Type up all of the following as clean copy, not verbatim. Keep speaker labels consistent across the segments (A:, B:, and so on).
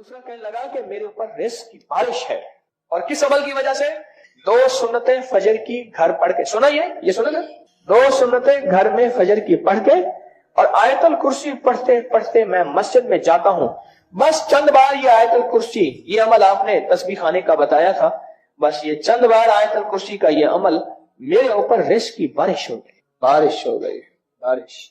A: دوسرا کہنے لگا کہ میرے اوپر رزق کی بارش ہے، اور کس عمل کی وجہ سے؟ 2 سنتیں فجر کی گھر پڑھ کے، سنا یہ سنا نا، 2 سنتیں گھر میں فجر کی پڑھ کے اور آیت الکرسی پڑھتے پڑھتے میں مسجد میں جاتا ہوں، بس چند بار یہ آیت الکرسی، یہ عمل آپ نے تسبیح خانے کا بتایا تھا، بس یہ چند بار آیت الکرسی کا یہ عمل، میرے اوپر رزق کی بارش ہو گئی، بارش ہو گئی، بارش۔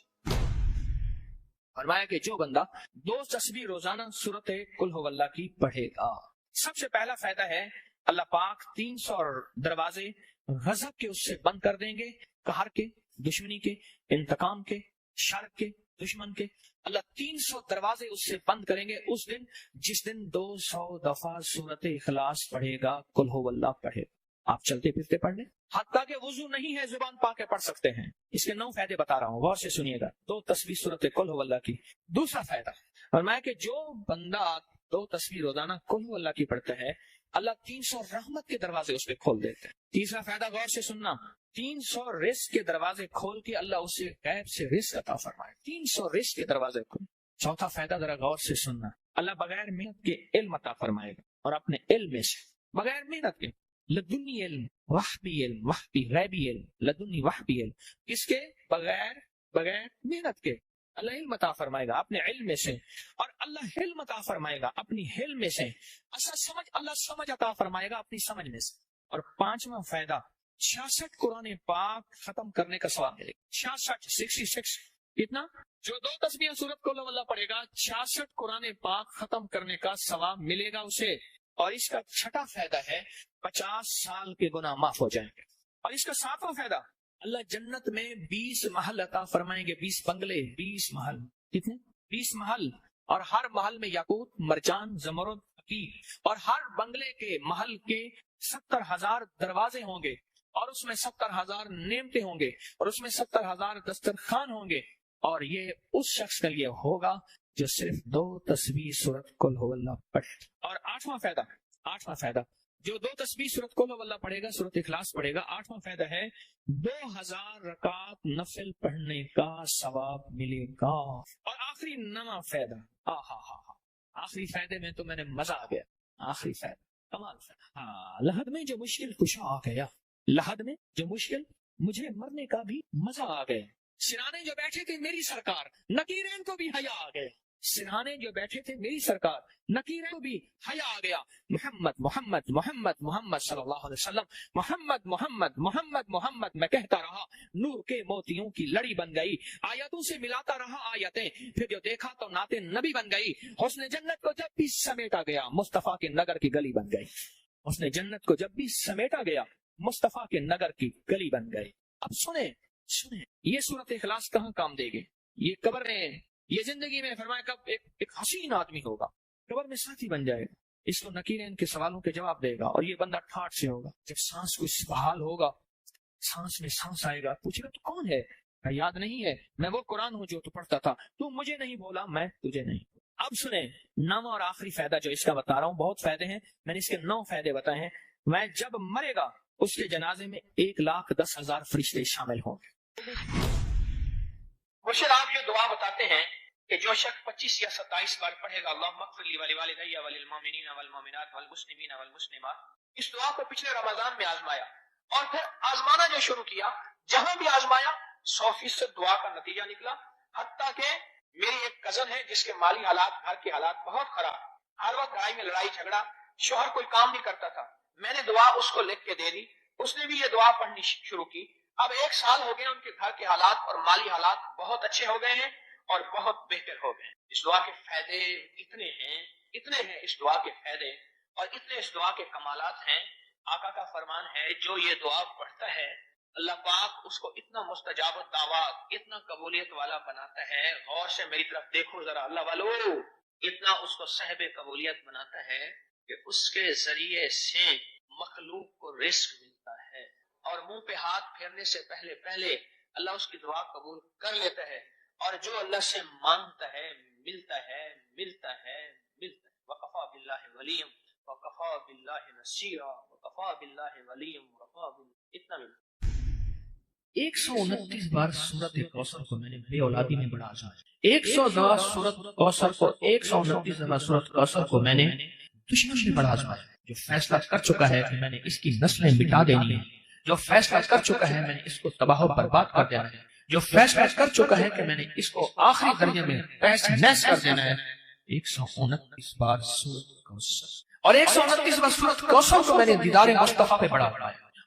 B: فرمایا کہ جو بندہ 2 تسبیح روزانہ سورت قل هو اللہ کی پڑھے گا، سب سے پہلا فائدہ ہے اللہ پاک 300 دروازے غضب کے اس سے بند کر دیں گے، قہر کے، دشمنی کے، انتقام کے، شر کے، دشمن کے، اللہ 300 دروازے اس سے بند کریں گے اس دن جس دن 200 دفعہ سورت اخلاص پڑھے گا، قل هو اللہ پڑھے گا۔ آپ چلتے پھرتے پڑھ لیں، حتیٰ کہ وضو نہیں ہے زبان پاک کے پڑھ سکتے ہیں۔ اس کے 9 فائدے بتا رہا ہوں، غور سے سنیے گا۔ 2 تسبیح سورت قل هو اللہ کی۔ دوسرا فائدہ فرمایا کہ جو بندہ 2 تسبیح روزانہ قل هو اللہ کی پڑھتا ہے، اللہ 300 رحمت کے دروازے اس پہ کھول دیتے ہیں۔ تیسرا فائدہ غور سے سننا، 300 رزق کے دروازے کھول کے اللہ اسے غیب سے رزق عطا فرمائے، 300 رزق کے دروازے کھول۔ چوتھا فائدہ ذرا غور سے سننا، اللہ بغیر محنت کے علم عطا فرمائے گا، اور اپنے علم میں سے بغیر محنت کے، لدنی علم وحبی علم، وحبی غیبی علم، لدنی وحبی علم، کس کے؟ بغیر محنت کے اللہ علم عطا فرمائے گا اپنے علم میں سے، اور اللہ علم عطا فرمائے گا اپنی علم میں سے، اللہ سمجھ عطا فرمائے گا اپنی سمجھ میں سے۔ اور 5واں فائدہ، 66 قرآن پاک ختم کرنے کا ثواب ملے گا۔ 66 کتنا؟ جو 2 تسبیح سورت قل هو اللہ پڑھے گا، 66 قرآن پاک ختم کرنے کا ثواب ملے گا اسے۔ اور اس کا 6واں فائدہ ہے 50 سال کے گناہ معاف ہو جائیں گے۔ اور اس کا 7واں فائدہ، اللہ جنت میں 20 محل عطا فرمائیں گے، 20 بنگلے، 20 محل، کتنے؟ 20 محل، اور ہر محل میں یاقوت، مرجان، زمرد، حقیق، اور ہر بنگلے کے محل کے 70,000 دروازے ہوں گے، اور اس میں 70,000 نعمتیں ہوں گے، اور اس میں 70,000 دسترخوان ہوں گے، اور یہ اس شخص کے لیے ہوگا جو صرف 2 تسبیح سورت قل هو اللہ پڑھے۔ اور 8واں فائدہ، جو 2 تسبیح سورت قل هو اللہ پڑھے گا، سورت اخلاص پڑھے گا، 8واں فائدہ ہے 2000 رکعت نفل پڑھنے کا ثواب ملے گا۔ اور آخری 9واں فائدہ، آخری فائدے میں تو میں نے مزہ آ گیا، آخری فائدہ کمال فائدہ، لحد میں جو مشکل کشا آ گیا، لحد میں جو مشکل، مجھے مرنے کا بھی مزہ آ گیا، سرانے جو بیٹھے تھے میری سرکار، نکیرین کو بھی حیا آ گیا، سرانے جو بیٹھے تھے میری سرکار، نکیرین کو بھی حیا آ گیا، محمد محمد محمد محمد صلی اللہ علیہ وسلم، محمد محمد محمد محمد میں کہتا رہا، نور کے موتیوں کی لڑی بن گئی، آیتوں سے ملاتا رہا آیتیں، پھر جو دیکھا تو نعت نبی بن گئی، حسن جنت کو جب بھی سمیٹا گیا مصطفیٰ کے نگر کی گلی بن گئی، حسن جنت کو جب بھی سمیٹا گیا مصطفیٰ کے نگر کی گلی بن گئی۔ اب سنیں یہ صورت اخلاص کہاں کام دے گی؟ یہ قبر میں، یہ زندگی میں، فرمایا کب ایک حسین آدمی ہوگا، قبر میں ساتھی بن جائے گا، اس کو نکیرین کے سوالوں کے جواب دے گا، اور یہ بندہ ٹھاٹ سے ہوگا، جب سانس کو بحال ہوگا، سانس میں سانس آئے گا، پوچھے گا تو کون ہے؟ یاد نہیں ہے، میں وہ قرآن ہوں جو تو پڑھتا تھا، تو مجھے نہیں بولا، میں تجھے نہیں۔ اب سنیں 9واں اور آخری فائدہ جو اس کا بتا رہا ہوں، بہت فائدے ہیں، میں نے اس کے 9 فائدے بتائے ہیں۔ میں جب مرے گا اس کے جنازے میں 1,10,000 فرشتے شامل ہوں گے۔ مرشد آپ یہ دعا بتاتے ہیں کہ جو شخص 25 یا 27 بار پڑھے گا، اللہم اغفر لی ولوالدی وللمؤمنین والمؤمنات والمسلمین والمسلمات، اس دعا کو پچھلے رمضان میں آزمایا، اور پھر آزمانا جو شروع کیا، جہاں بھی آزمایا 100% دعا کا نتیجہ نکلا، حتیٰ کہ میری ایک کزن ہے جس کے مالی حالات، گھر کے حالات بہت خراب، ہر وقت گھر میں لڑائی جھگڑا، شوہر کوئی کام نہیں کرتا تھا، میں نے دعا اس کو لکھ کے دے دی، اس نے بھی یہ دعا پڑھنی شروع کی، اب 1 سال ہو گئے، ان کے گھر کے حالات اور مالی حالات بہت اچھے ہو گئے ہیں اور بہت بہتر ہو گئے ہیں۔ اس دعا کے فائدے اتنے ہیں اس دعا کے فائدے، اور اتنے اس دعا کے کمالات ہیں۔ آقا کا فرمان ہے جو یہ دعا پڑھتا ہے اللہ پاک اس کو اتنا مستجاب الدعوات، اتنا قبولیت والا بناتا ہے، غور سے میری طرف دیکھو ذرا اللہ والو، اتنا اس کو صاحب قبولیت بناتا ہے کہ اس کے ذریعے سے مخلوق کو رزق ملتا ہے، اور منہ پہ ہاتھ پھیرنے سے پہلے اللہ اس کی دعا قبول کر لیتا ہے، اور جو اللہ سے مانگتا ہے ملتا ہے۔ وَقَفَى بِاللَّهِ وَلِيًّا وَقَفَى بِاللَّهِ نَصِيرًا وَقَفَى بِاللَّهِ وَلِيًّا وَقَفَى اتنا ملتا ہے۔ 129 بار سورت کوثر کو میں نے بے اولادی میں بڑا آزمایا، 100 دفعہ سورت کوثر کو 129 دفعہ سورت کوثر کو میں نے دشمن میں بڑا آزمایا، جو فیصلہ کر چکا ہے کہ میں نے اس کی نسلیں مٹا دینی ہیں، جو فیصلہ کر چکا ہے میں نے اس کو تباہ و برباد کر دینا ہے، جو فیصلہ کر چکا ہے کہ میں نے اس کو آخری درجے میں تہس نہس کر دینا ہے، 129 بار سورت کوثر اور 129 بار سورت کوثر کو میں نے دیدار مصطفیٰ پہ بڑھا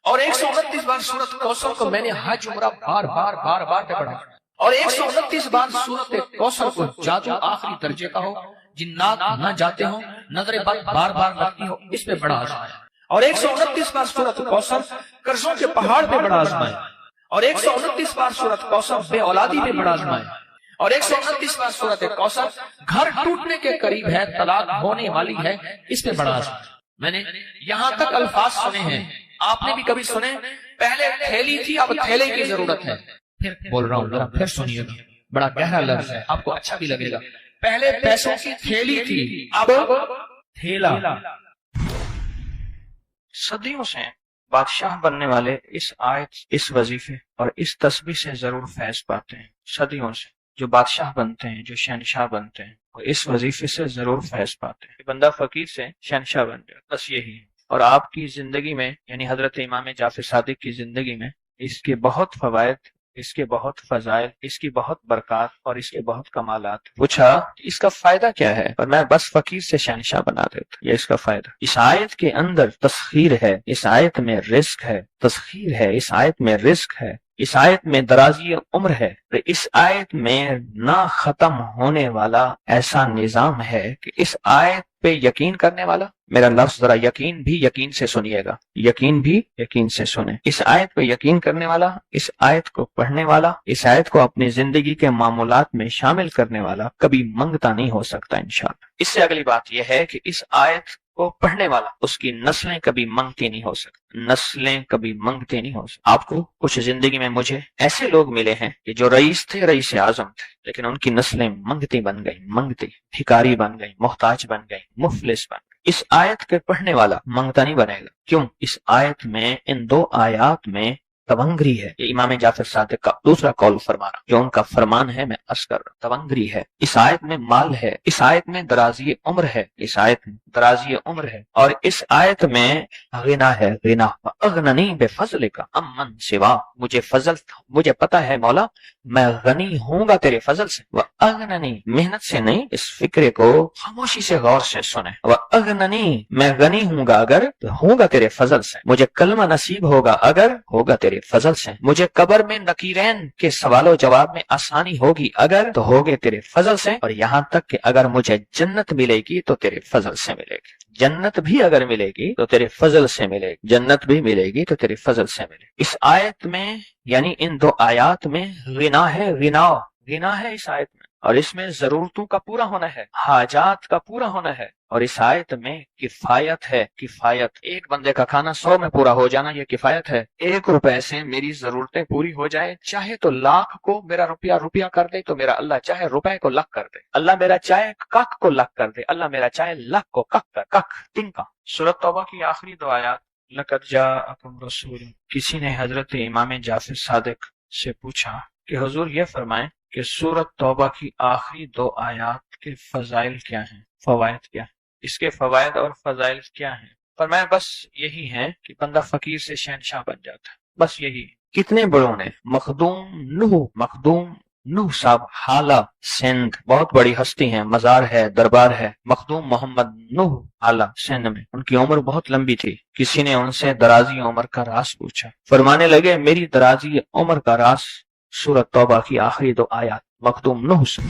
B: اور 129 بار سورت کوثر کو میں نے حج عمرہ بار بار پہ بڑھا اور 129 بار سورت کوثر کو جادو آخری درجے کا ہو، جنات نہ جاتے ہوں، نظر بد بار لگتی ہو، اس پہ بڑا آزمایا اور 129 بار سورت کوثر قرضوں کے پہاڑ پہ بڑا آزمایا اور 129 بار سورت کوثر بے اولادی پہ بڑا آزمایا اور 129 بار سورت کوثر گھر ٹوٹنے کے قریب ہے، طلاق ہونے والی ہے، اس پہ بڑا آزمایا۔ میں نے یہاں تک الفاظ سنے ہیں، آپ نے بھی کبھی سنے، پہلے تھیلی تھی اب تھیلے کی ضرورت ہے، پھر بول رہا ہوں ذرا پھر سنیے گا، بڑا گہرا لفظ ہے، آپ کو اچھا بھی لگے گا۔ پہلے پیسوں کی تھیلی تھی اب تھیلا۔ صدیوں سے بادشاہ بننے والے اس آیت، اس وظیفے اور اس تسبیح سے ضرور فیض پاتے ہیں۔ صدیوں سے جو بادشاہ بنتے ہیں، جو شہنشاہ بنتے ہیں، وہ اس وظیفے سے ضرور فیض پاتے ہیں۔ بندہ فقیر سے شہنشاہ بن جائے، بس یہی ہے۔ اور آپ کی زندگی میں، یعنی حضرت امام جعفر صادق کی زندگی میں، اس کے بہت فوائد، اس کے بہت فضائل، اس کی بہت برکات اور اس کے بہت کمالات۔ پوچھا اس کا فائدہ کیا ہے؟ اور میں بس فقیر سے شہنشاہ بنا دیتا، یہ اس کا فائدہ۔ اس آیت کے اندر تسخیر ہے، اس آیت میں رزق ہے، تسخیر ہے، اس آیت میں رزق ہے، اس آیت میں درازی عمر ہے، اس آیت میں نہ ختم ہونے والا ایسا نظام ہے کہ اس آیت پہ یقین کرنے والا، میرا لفظ ذرا یقین بھی یقین سے سنیے گا، یقین بھی یقین سے سنیں، اس آیت پہ یقین کرنے والا، اس آیت کو پڑھنے والا، اس آیت کو اپنی زندگی کے معمولات میں شامل کرنے والا کبھی منگتا نہیں ہو سکتا انشاءاللہ۔ اس سے اگلی بات یہ ہے کہ اس آیت کو پڑھنے والا، اس کی نسلیں کبھی منگتی نہیں ہو سکتی، نسلیں کبھی منگتی نہیں ہو سکتی۔ آپ کو کچھ زندگی میں مجھے ایسے لوگ ملے ہیں کہ جو رئیس تھے، رئیس اعظم تھے، لیکن ان کی نسلیں منگتی بن گئی، منگتی، بھکاری بن گئی، محتاج بن گئی، مفلس بن گئی۔ اس آیت کے پڑھنے والا منگتا نہیں بنے گا، کیوں؟ اس آیت میں، ان دو آیات میں تونگری ہے۔ یہ امام جعفر صادق کا دوسرا قول فرما رہا، جو ان کا فرمان ہے، میں عرض کر رہا، تونگری ہے۔ اس آیت میں مال ہے، اس آیت میں درازی عمر ہے، اس آیت میں درازی عمر ہے، اور اس آیت میں غنا ہے، غنا۔ اغننی بفضلک امن سوا، مجھے فضل، مجھے پتا ہے مولا میں غنی ہوں گا تیرے فضل سے۔ اغننی، محنت سے نہیں، اس فکرے کو خاموشی سے غور سے سنیں۔ اغننی، میں غنی ہوں گا اگر تو ہوں گا تیرے فضل سے، مجھے کلمہ نصیب ہوگا اگر ہوگا تیرے فضل سے، مجھے قبر میں نکیرین کے سوال و جواب میں آسانی ہوگی اگر تو ہوگے تیرے فضل سے، اور یہاں تک کہ اگر مجھے جنت ملے گی تو تیرے فضل سے ملے گی، جنت بھی اگر ملے گی تو تیرے فضل سے ملے گی، جنت بھی ملے گی تو تیرے فضل سے ملے گی۔ اس آیت میں، یعنی ان دو آیات میں غنا ہے، غنا، غنا ہے اس آیت میں، اور اس میں ضرورتوں کا پورا ہونا ہے، حاجات کا پورا ہونا ہے، اور اس آیت میں کفایت ہے، کفایت۔ ایک بندے کا کھانا 100 میں پورا ہو جانا، یہ کفایت ہے۔ 1 روپے سے میری ضرورتیں پوری ہو جائے، چاہے تو لاکھ کو میرا روپیہ کر دے تو میرا اللہ چاہے روپے کو لاکھ کر دے، اللہ میرا چاہے کک کو لاکھ کر دے، اللہ میرا چاہے لاکھ کو کک کر، کک تنکا۔ سورۃ توبہ کی آخری 2 آیات، لقد جاءکم رسول، کسی نے حضرت امام جعفر صادق سے پوچھا کہ حضور یہ فرمائیں کہ سورۃ توبہ کی آخری 2 آیات کے فضائل کیا ہیں، فوائد کیا ہیں، اس کے فوائد اور فضائل کیا ہیں؟ فرمایا بس یہی ہیں کہ بندہ فقیر سے شہنشاہ بن جاتا ہے، بس یہی۔ کتنے بڑوں نے، مخدوم نوح صاحب حالہ سندھ، بہت بڑی ہستی ہیں، مزار ہے، دربار ہے، مخدوم محمد نوح حالہ سندھ میں، ان کی عمر بہت لمبی تھی۔ کسی نے ان سے درازی عمر کا راز پوچھا، فرمانے لگے میری درازی عمر کا راز سورۃ توبہ کی آخری 2 آیات، مخدوم نوح سے۔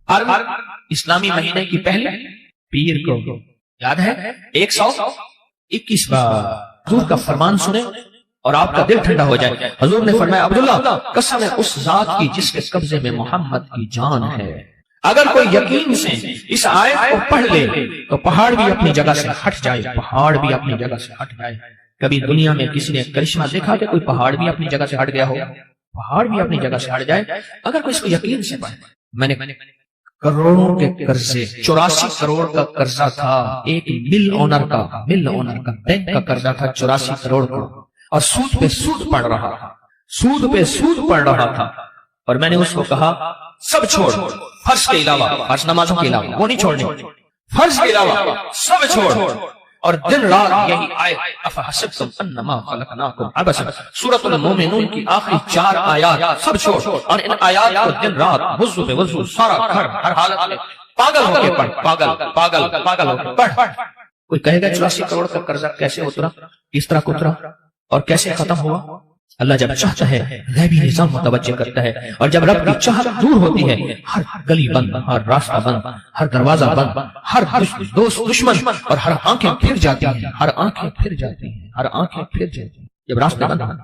B: ہر اسلامی مہینے کی پہلی پیر کو، یاد ہے، 121 بار حضور کا فرمان سنیں اور آپ کا دل ٹھنڈا ہو جائے۔ حضور نے فرمایا عبداللہ قسم ہے اس ذات کی جس کے قبضے میں محمد کی جان ہے، اگر کوئی یقین سے اس آیت کو پڑھ لے تو پہاڑ بھی اپنی جگہ سے ہٹ جائے، پہاڑ بھی اپنی جگہ سے ہٹ جائے۔ کبھی دنیا میں کسی نے کرشمہ دیکھا کہ کوئی پہاڑ بھی اپنی جگہ سے ہٹ گیا ہو؟ پہاڑ بھی اپنی جگہ سے ہٹ جائے اگر کوئی اس کو یقین سے پڑھے۔ میں نے کروڑوں کے قرضے، 84 کروڑ کا قرضہ تھا، ایک مل اونر کا بینک کا قرضہ تھا 84 کروڑ کا، اور سود پہ سود پڑ رہا تھا، سود پہ سود پڑ رہا تھا، اور میں نے اس کو کہا سب چھوڑ، فرض کے علاوہ، فرض نمازوں کے علاوہ وہ نہیں چھوڑنے، فرض کے علاوہ سب چھوڑ، اور دن رات یہی آیت افحسبتم انما خلقناکم عبثا، سورۃ المومنون کی آخری 4 آیات سب چھوڑ، اور ان آیات کو دن رات وضو پہ وضو، سارا گھر ہر حالت میں پاگل ہو کے پڑھ، پاگل پاگل پاگل ہو کے پڑھ۔ کوئی کہے گا 84 کروڑ کا قرضہ کیسے اترا، کس طرح اترا اور کیسے ختم ہوا؟ اللہ جب چاہتا ہے غیبی نظام متوجہ کرتا ہے، اور جب رب کی چاہت دور ہوتی ہے ہر گلی بند، ہر راستہ بند، ہر دروازہ بند، ہر دوست دشمن، اور ہر آنکھیں پھر جاتی ہیں، ہر آنکھیں پھر جاتی ہیں، ہر آنکھیں پھر جاتی ہیں جب راستے بند ہیں۔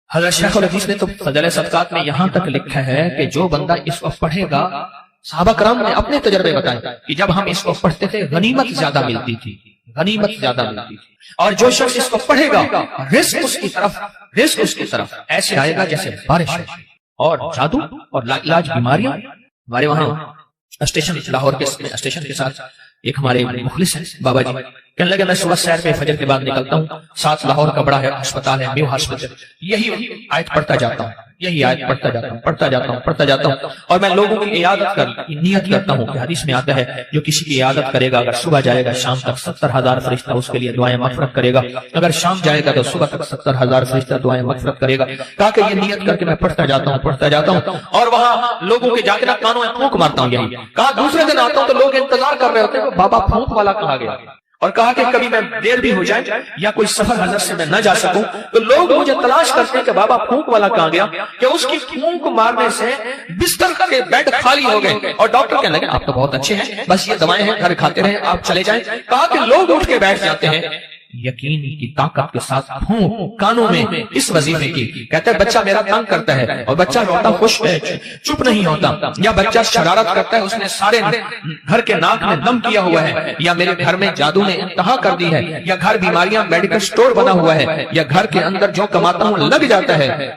B: حضرت شیخ الحدیث نے تو فضائل صدقات میں یہاں تک لکھا ہے کہ جو بندہ اس کو پڑھے گا، صحابہ کرام نے اپنے تجربے بتائے کہ جب ہم اس کو پڑھتے تھے غنیمت زیادہ ملتی تھی، غنیمت زیادہ ملتی تھی، اور جو شخص اس کو پڑھے گا رزق اس کی طرف ایسے آئے گا جیسے بارش ہے، اور جادو اور لا علاج بیماریاں۔ ہمارے وہاں اسٹیشن لاہور کے اسٹیشن کے ساتھ ایک ہمارے مخلص ہیں بابا جی، کہنے لگے میں صبح سیر پہ فجر کے بعد نکلتا ہوں، ساتھ لاہور کا بڑا ہے ہسپتال ہے نیو ہاسپٹل، یہی آیت پڑھتا جاتا ہوں، یہی آیت پڑھتا جاتا ہوں، اور میں لوگوں کی عیادت نیت کرتا ہوں کہ حدیث میں آتا ہے جو کسی کی عیادت کرے گا، اگر صبح جائے گا شام تک 70,000 فرشتہ اس کے لیے دعائیں مغفرت کرے گا، اگر شام جائے گا تو صبح تک 70,000 فرشتہ دعائیں مغفرت کرے گا۔ کہا کہ یہ نیت کر کے میں پڑھتا جاتا ہوں، اور وہاں لوگوں کے جا کے کانوں میں پھونک مارتا ہوں۔ یہی کہا دوسرے دن آتا ہوں تو لوگ انتظار کر رہے ہوتے ہیں بابا پھونک والا کہا گیا، اور کہا کہ کبھی میں دیر بھی ہو جائے یا کوئی سفر حضرت سے میں نہ جا سکوں تو لوگ مجھے تلاش کرتے ہیں کہ بابا پھونک والا کہاں گیا، کہ اس کی پھونک مارنے سے بستر کے بیڈ خالی ہو گئے، اور ڈاکٹر کہنے لگے آپ تو بہت اچھے ہیں، بس یہ دوائیں ہیں گھر کھاتے رہیں، آپ چلے جائیں۔ کہا کہ لوگ اٹھ کے بیٹھ جاتے ہیں یقین کی طاقت کے ساتھ پھونک کانوں میں اس وظیفے کی، کہتے ہیں بچہ میرا تنگ کرتا ہے، اور بچہ روتا خوش ہے، چپ نہیں ہوتا، یا بچہ شرارت کرتا ہے، اس نے سارے گھر کے ناک میں دم کیا ہوا ہے، یا میرے گھر میں جادو نے انتہا کر دی ہے، یا گھر بیماریاں میڈیکل سٹور بنا ہوا ہے، یا گھر کے اندر جو کماتا ہوں لگ جاتا ہے،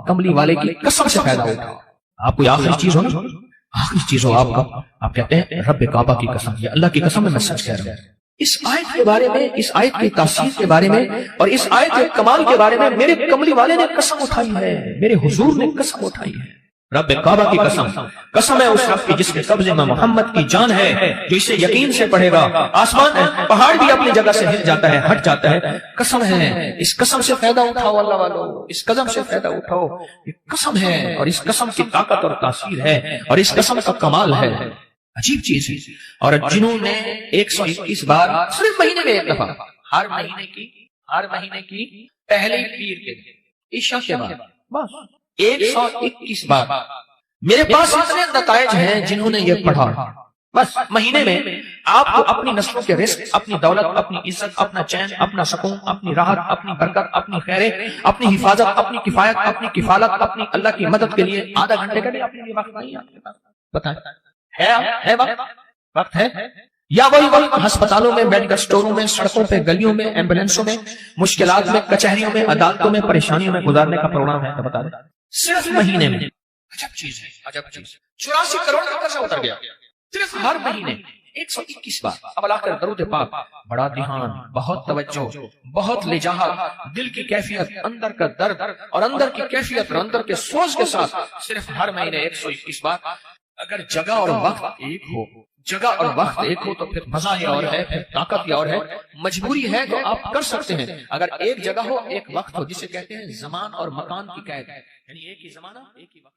B: کملی والے کی قسم سے فائدہ ہوتا ہے۔ آپ کو آخری چیز ہو نا، آخری چیز ہو آپ کہتے ہیں رب کعبہ کی قسم، یہ اللہ کی قسم میں سچ کہہ رہا ہوں۔ اس آیت کے بارے میں، اس آیت کی تاثیر کے بارے میں، اور اس آیت کے کمال کے بارے میں میرے کملی والے نے قسم اٹھائی ہے، میرے حضور نے قسم اٹھائی ہے۔ رب کعبہ کی قسم ہے اس رب کی جس کے قبضے میں محمد کی جان ہے، جو اسے یقین سے پڑھے گا آسمان پہاڑ بھی اپنی جگہ سے ہل جاتا ہے، ہٹ جاتا ہے۔ قسم ہے، اس قسم سے فائدہ اٹھاؤ اللہ والو، اس قسم سے فائدہ اٹھاؤ، یہ قسم ہے، اور اس قسم کی طاقت اور تاثیر ہے، اور اس قسم کا کمال ہے، عجیب چیز ہے۔ اور جنہوں نے 121 بار صرف مہینے میں ایک دفعہ، ہر مہینے کی پہلی پیر کے عشاء کے بعد بس 121 بار، میرے پاس اتنے نتائج ہیں جنہوں نے یہ پڑھا، بس مہینے میں آپ کو اپنی نسلوں کے رزق، اپنی دولت، اپنی عزت، اپنا چین، اپنا سکون، اپنی راحت، اپنی برکت، اپنی خیریں، اپنی حفاظت، اپنی کفایت، اپنی کفالت، اپنی اللہ کی مدد کے لیے آدھا گھنٹے کا بھی اپنے لیے وقت نہیں ہے آپ کے پاس؟ بتائیں ہے وقت ہے؟ یا وہی وقت ہسپتالوں میں، میڈیکل سٹوروں میں، سڑکوں پہ، گلیوں میں، ایمبولینسوں میں، مشکلات میں، کچہریوں میں، عدالتوں میں، پریشانیوں میں گزارنے کا پروگرام ہے تو بتا دیں صرف مہینے میں۔ عجب چیز ہے، عجب چیز، 84 کروڑ کا قرضہ اتر گیا صرف ہر مہینے 121 بار۔ اب اللہ کر درود پاک، بڑا دھیان، بہت توجہ، بہت لجاہت، دل کی کیفیت، اندر کا درد اور اندر کی کیفیت اور اندر کے سوز کے ساتھ صرف ہر مہینے 121 بار۔ اگر جگہ اور وقت ایک ہو تو پھر مزہ ہی اور ہے، پھر طاقت ہی اور ہے۔ مجبوری ہے تو آپ کر سکتے ہیں، اگر ایک جگہ ہو، ایک وقت ہو، جسے کہتے ہیں زمان اور مکان کی قید، یعنی ایک ہی زمانہ ایک ہی وقت۔